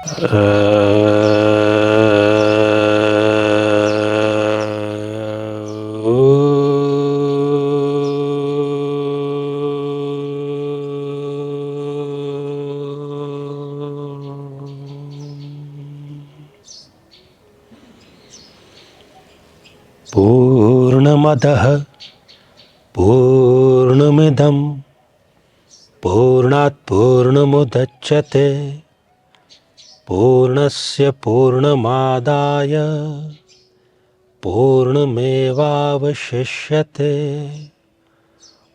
पूर्णमदः पूर्णमिदं पूर्णात् पूर्णमुदच्यते पूर्णस्य पूर्णमादाय पूर्णमेवावशिष्यते।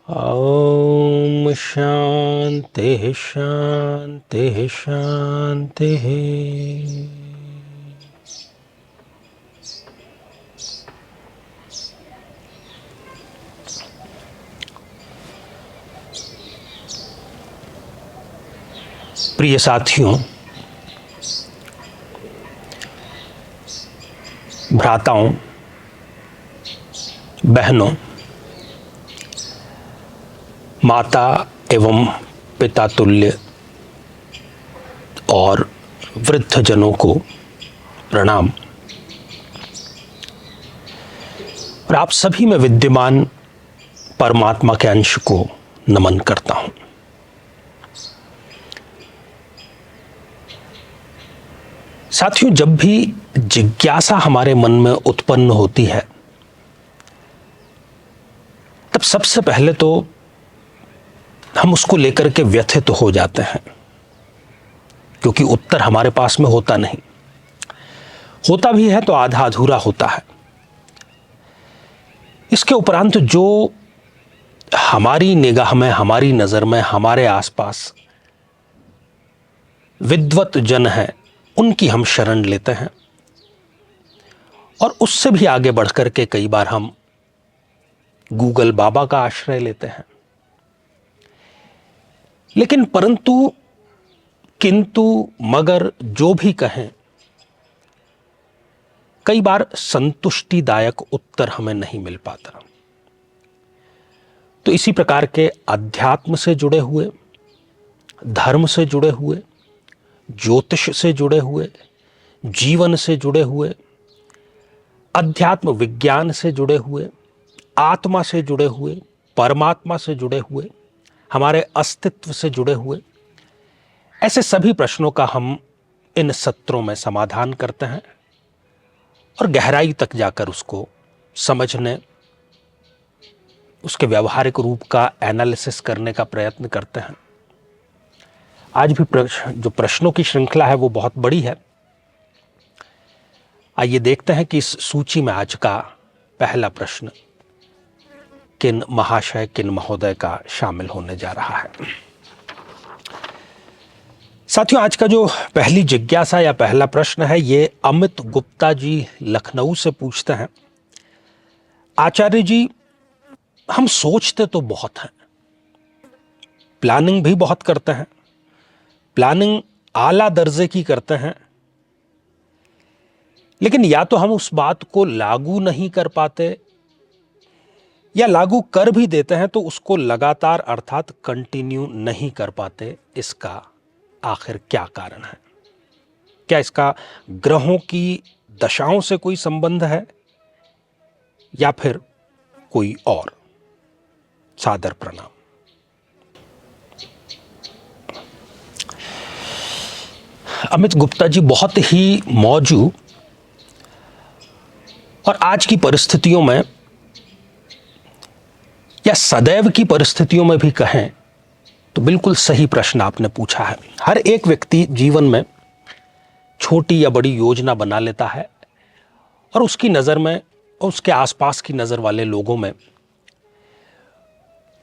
ॐ शान्तिः शान्तिः शान्तिः। प्रिय साथियों, भ्राताओं, बहनों, माता एवं पिता तुल्य और वृद्धजनों को प्रणाम। और आप सभी में विद्यमान परमात्मा के अंश को नमन करता हूं। साथियों, जब भी जिज्ञासा हमारे मन में उत्पन्न होती है तब सबसे पहले तो हम उसको लेकर के व्यथित हो जाते हैं, क्योंकि उत्तर हमारे पास में होता नहीं, होता भी है तो आधा अधूरा होता है। इसके उपरांत जो हमारी निगाह में, हमारी नजर में, हमारे आसपास विद्वत जन हैं, उनकी हम शरण लेते हैं और उससे भी आगे बढ़कर के कई बार हम गूगल बाबा का आश्रय लेते हैं। लेकिन परंतु, किंतु, मगर जो भी कहें, कई बार संतुष्टिदायक उत्तर हमें नहीं मिल पाता। तो इसी प्रकार के अध्यात्म से जुड़े हुए, धर्म से जुड़े हुए, ज्योतिष से जुड़े हुए, जीवन से जुड़े हुए, अध्यात्म विज्ञान से जुड़े हुए, आत्मा से जुड़े हुए, परमात्मा से जुड़े हुए, हमारे अस्तित्व से जुड़े हुए, ऐसे सभी प्रश्नों का हम इन सत्रों में समाधान करते हैं और गहराई तक जाकर उसको समझने, उसके व्यावहारिक रूप का एनालिसिस करने का प्रयत्न करते हैं। आज भी जो प्रश्नों की श्रृंखला है वो बहुत बड़ी है। आइए देखते हैं कि इस सूची में आज का पहला प्रश्न किन महाशय, किन महोदय का शामिल होने जा रहा है। साथियों, आज का जो पहली जिज्ञासा या पहला प्रश्न है, ये अमित गुप्ता जी लखनऊ से पूछते हैं। आचार्य जी, हम सोचते तो बहुत हैं, प्लानिंग भी बहुत करते हैं, प्लानिंग आला दर्जे की करते हैं, लेकिन या तो हम उस बात को लागू नहीं कर पाते, या लागू कर भी देते हैं तो उसको लगातार अर्थात कंटिन्यू नहीं कर पाते। इसका आखिर क्या कारण है? क्या इसका ग्रहों की दशाओं से कोई संबंध है या फिर कोई और? सादर प्रणाम। अमित गुप्ता जी, बहुत ही मौजू और आज की परिस्थितियों में या सदैव की परिस्थितियों में भी कहें तो बिल्कुल सही प्रश्न आपने पूछा है। हर एक व्यक्ति जीवन में छोटी या बड़ी योजना बना लेता है और उसकी नज़र में और उसके आसपास की नज़र वाले लोगों में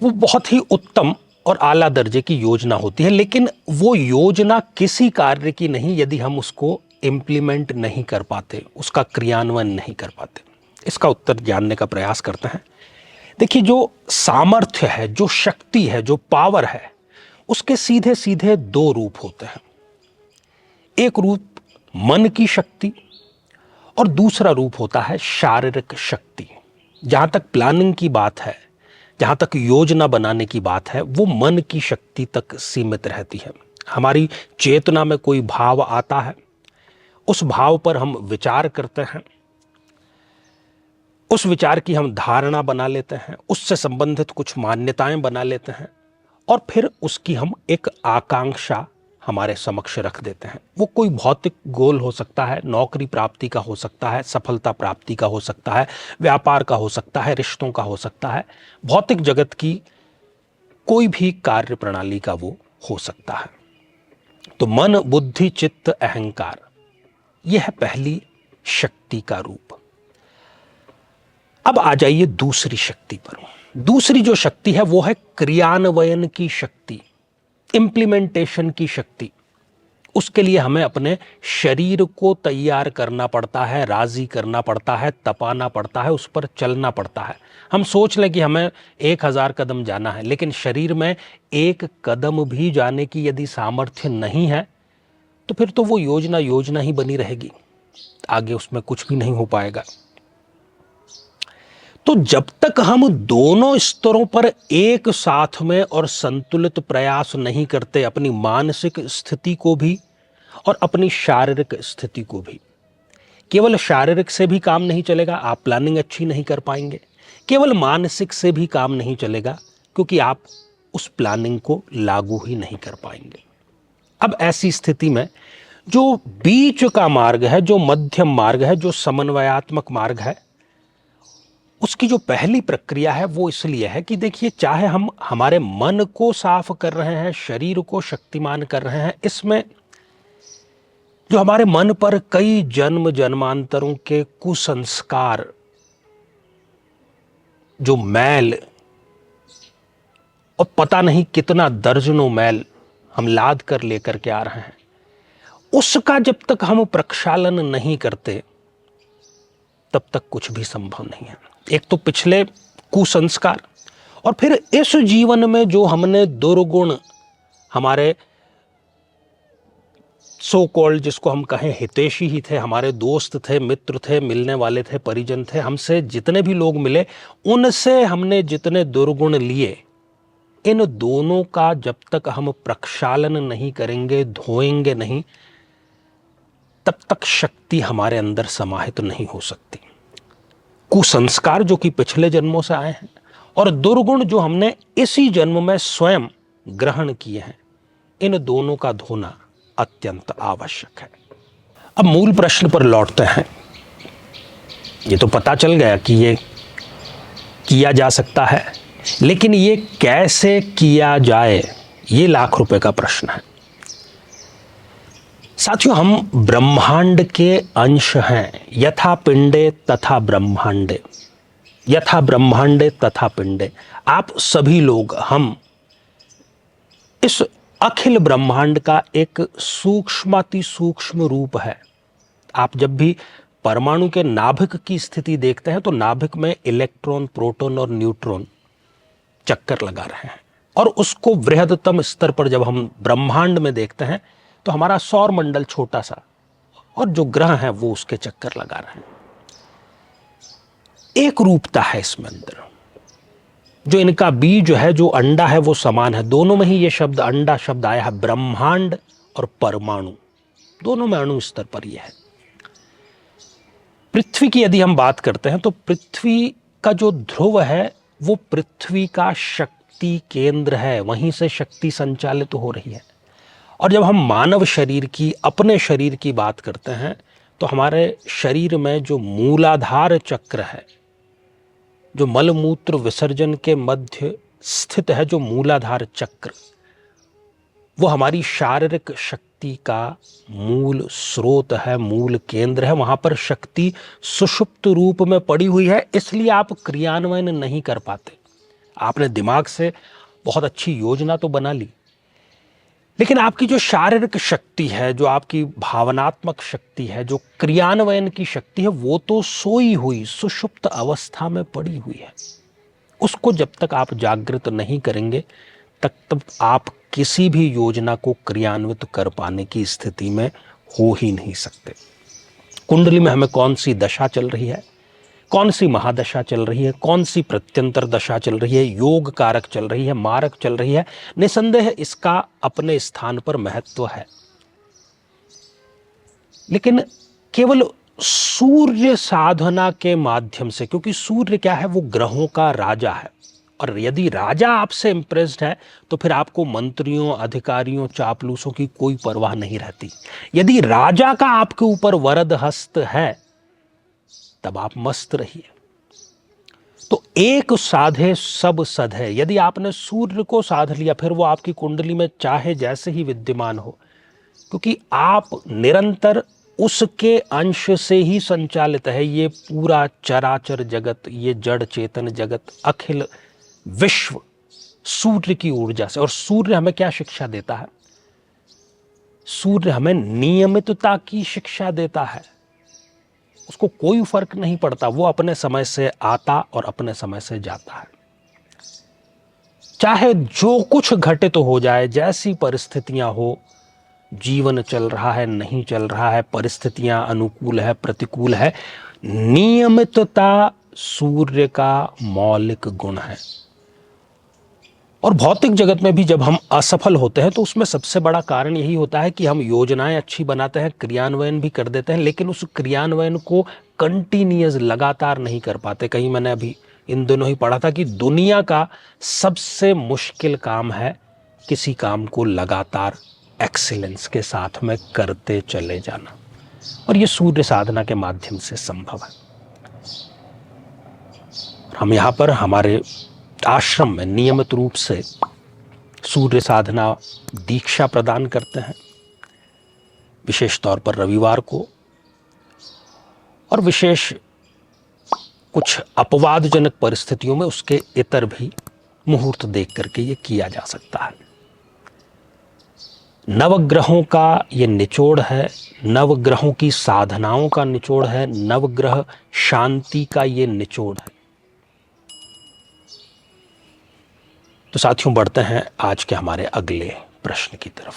वो बहुत ही उत्तम और आला दर्जे की योजना होती है, लेकिन वो योजना किसी कार्य की नहीं यदि हम उसको इम्प्लीमेंट नहीं कर पाते, उसका क्रियान्वयन नहीं कर पाते। इसका उत्तर जानने का प्रयास करते हैं। देखिए, जो सामर्थ्य है, जो शक्ति है, जो पावर है, उसके सीधे सीधे दो रूप होते हैं। एक रूप मन की शक्ति और दूसरा रूप होता है शारीरिक शक्ति। जहां तक प्लानिंग की बात है, जहां तक योजना बनाने की बात है, वो मन की शक्ति तक सीमित रहती है। हमारी चेतना में कोई भाव आता है, उस भाव पर हम विचार करते हैं, उस विचार की हम धारणा बना लेते हैं, उससे संबंधित कुछ मान्यताएं बना लेते हैं और फिर उसकी हम एक आकांक्षा हमारे समक्ष रख देते हैं। वो कोई भौतिक गोल हो सकता है, नौकरी प्राप्ति का हो सकता है, सफलता प्राप्ति का हो सकता है, व्यापार का हो सकता है, रिश्तों का हो सकता है, भौतिक जगत की कोई भी कार्य प्रणाली का वो हो सकता है। तो मन, बुद्धि, चित्त, अहंकार, यह है पहली शक्ति का रूप। अब आ जाइए दूसरी शक्ति पर। दूसरी जो शक्ति है वो है क्रियान्वयन की शक्ति, इंप्लीमेंटेशन की शक्ति। उसके लिए हमें अपने शरीर को तैयार करना पड़ता है, राजी करना पड़ता है, तपाना पड़ता है, उस पर चलना पड़ता है। हम सोच लें कि हमें 1000 कदम जाना है, लेकिन शरीर में एक कदम भी जाने की यदि सामर्थ्य नहीं है तो फिर तो वो योजना ही बनी रहेगी, आगे उसमें कुछ भी नहीं हो पाएगा। तो जब तक हम दोनों स्तरों पर एक साथ में और संतुलित प्रयास नहीं करते, अपनी मानसिक स्थिति को भी और अपनी शारीरिक स्थिति को भी, केवल शारीरिक से भी काम नहीं चलेगा, आप प्लानिंग अच्छी नहीं कर पाएंगे। केवल मानसिक से भी काम नहीं चलेगा, क्योंकि आप उस प्लानिंग को लागू ही नहीं कर पाएंगे। अब ऐसी स्थिति में जो बीच का मार्ग है, जो मध्यम मार्ग है, जो समन्वयात्मक मार्ग है, उसकी जो पहली प्रक्रिया है वो इसलिए है कि देखिए, चाहे हम हमारे मन को साफ कर रहे हैं, शरीर को शक्तिमान कर रहे हैं, इसमें जो हमारे मन पर कई जन्म जन्मांतरों के कुसंस्कार, जो मैल और पता नहीं कितना दर्जनों मैल हम लाद कर लेकर के आ रहे हैं, उसका जब तक हम प्रक्षालन नहीं करते तब तक कुछ भी संभव नहीं है। एक तो पिछले कुसंस्कार, और फिर इस जीवन में जो हमने दुर्गुण, हमारे सो कॉल्ड, जिसको हम कहें हितैषी ही थे, हमारे दोस्त थे, मित्र थे, मिलने वाले थे, परिजन थे, हमसे जितने भी लोग मिले, उनसे हमने जितने दुर्गुण लिए, इन दोनों का जब तक हम प्रक्षालन नहीं करेंगे, धोएंगे नहीं, तब तक शक्ति हमारे अंदर समाहित नहीं हो सकती। कुसंस्कार जो कि पिछले जन्मों से आए हैं और दुर्गुण जो हमने इसी जन्म में स्वयं ग्रहण किए हैं, इन दोनों का धोना अत्यंत आवश्यक है। अब मूल प्रश्न पर लौटते हैं। ये तो पता चल गया कि ये किया जा सकता है, लेकिन ये कैसे किया जाए, ये लाख रुपए का प्रश्न है। साथियों, हम ब्रह्मांड के अंश हैं। यथा पिंडे तथा ब्रह्मांडे, यथा ब्रह्मांडे तथा पिंडे। आप सभी लोग, हम इस अखिल ब्रह्मांड का एक सूक्ष्माति सूक्ष्म रूप है। आप जब भी परमाणु के नाभिक की स्थिति देखते हैं तो नाभिक में इलेक्ट्रॉन, प्रोटॉन और न्यूट्रॉन चक्कर लगा रहे हैं, और उसको वृहदतम स्तर पर जब हम ब्रह्मांड में देखते हैं तो हमारा सौर मंडल छोटा सा, और जो ग्रह हैं वो उसके चक्कर लगा रहे हैं। एक रूपता है इसमें अंदर, जो इनका बीज है, जो अंडा है, वो समान है। दोनों में ही ये शब्द, अंडा शब्द आया है। ब्रह्मांड और परमाणु, दोनों में अणु स्तर पर यह है। पृथ्वी की यदि हम बात करते हैं तो पृथ्वी का जो ध्रुव है वो पृथ्वी का शक्ति केंद्र है, वहीं से शक्ति संचालित हो रही है। और जब हम मानव शरीर की, अपने शरीर की बात करते हैं तो हमारे शरीर में जो मूलाधार चक्र है, जो मलमूत्र विसर्जन के मध्य स्थित है, जो मूलाधार चक्र, वो हमारी शारीरिक शक्ति का मूल स्रोत है, मूल केंद्र है। वहां पर शक्ति सुषुप्त रूप में पड़ी हुई है, इसलिए आप क्रियान्वयन नहीं कर पाते। आपने दिमाग से बहुत अच्छी योजना तो बना ली, लेकिन आपकी जो शारीरिक शक्ति है, जो आपकी भावनात्मक शक्ति है, जो क्रियान्वयन की शक्ति है, वो तो सोई हुई सुषुप्त अवस्था में पड़ी हुई है। उसको जब तक आप जागृत नहीं करेंगे तब आप किसी भी योजना को क्रियान्वित कर पाने की स्थिति में हो ही नहीं सकते। कुंडली में हमें कौन सी दशा चल रही है, कौन सी महादशा चल रही है, कौन सी प्रत्यंतर दशा चल रही है, योग कारक चल रही है, मारक चल रही है, निसंदेह इसका अपने स्थान पर महत्व है। लेकिन केवल सूर्य साधना के माध्यम से, क्योंकि सूर्य क्या है, वो ग्रहों का राजा है, और यदि राजा आपसे इंप्रेस्ड है तो फिर आपको मंत्रियों, अधिकारियों, चापलूसों की कोई परवाह नहीं रहती। यदि राजा का आपके ऊपर वरद हस्त है तब आप मस्त रहिए। तो एक साधे सब सधे, यदि आपने सूर्य को साध लिया फिर वो आपकी कुंडली में चाहे जैसे ही विद्यमान हो, क्योंकि आप निरंतर उसके अंश से ही संचालित है। ये पूरा चराचर जगत, ये जड़ चेतन जगत, अखिल विश्व सूर्य की ऊर्जा से। और सूर्य हमें क्या शिक्षा देता है? सूर्य हमें नियमितता की शिक्षा देता है। उसको कोई फर्क नहीं पड़ता, वो अपने समय से आता और अपने समय से जाता है। चाहे जो कुछ घटित हो जाए, जैसी परिस्थितियां हो, जीवन चल रहा है, नहीं चल रहा है, परिस्थितियां अनुकूल है, प्रतिकूल है, नियमितता सूर्य का मौलिक गुण है। और भौतिक जगत में भी जब हम असफल होते हैं तो उसमें सबसे बड़ा कारण यही होता है कि हम योजनाएं अच्छी बनाते हैं, क्रियान्वयन भी कर देते हैं, लेकिन उस क्रियान्वयन को कंटिन्यूअस, लगातार नहीं कर पाते। कहीं मैंने अभी इन दिनों ही पढ़ा था कि दुनिया का सबसे मुश्किल काम है किसी काम को लगातार एक्सीलेंस के साथ में करते चले जाना, और ये सूर्य साधना के माध्यम से संभव है। हम यहाँ पर हमारे आश्रम में नियमित रूप से सूर्य साधना दीक्षा प्रदान करते हैं, विशेष तौर पर रविवार को, और विशेष कुछ अपवादजनक परिस्थितियों में उसके इतर भी मुहूर्त देख करके ये किया जा सकता है। नवग्रहों का ये निचोड़ है, नवग्रहों की साधनाओं का निचोड़ है, नवग्रह शांति का ये निचोड़ है। तो साथियों, बढ़ते हैं आज के हमारे अगले प्रश्न की तरफ।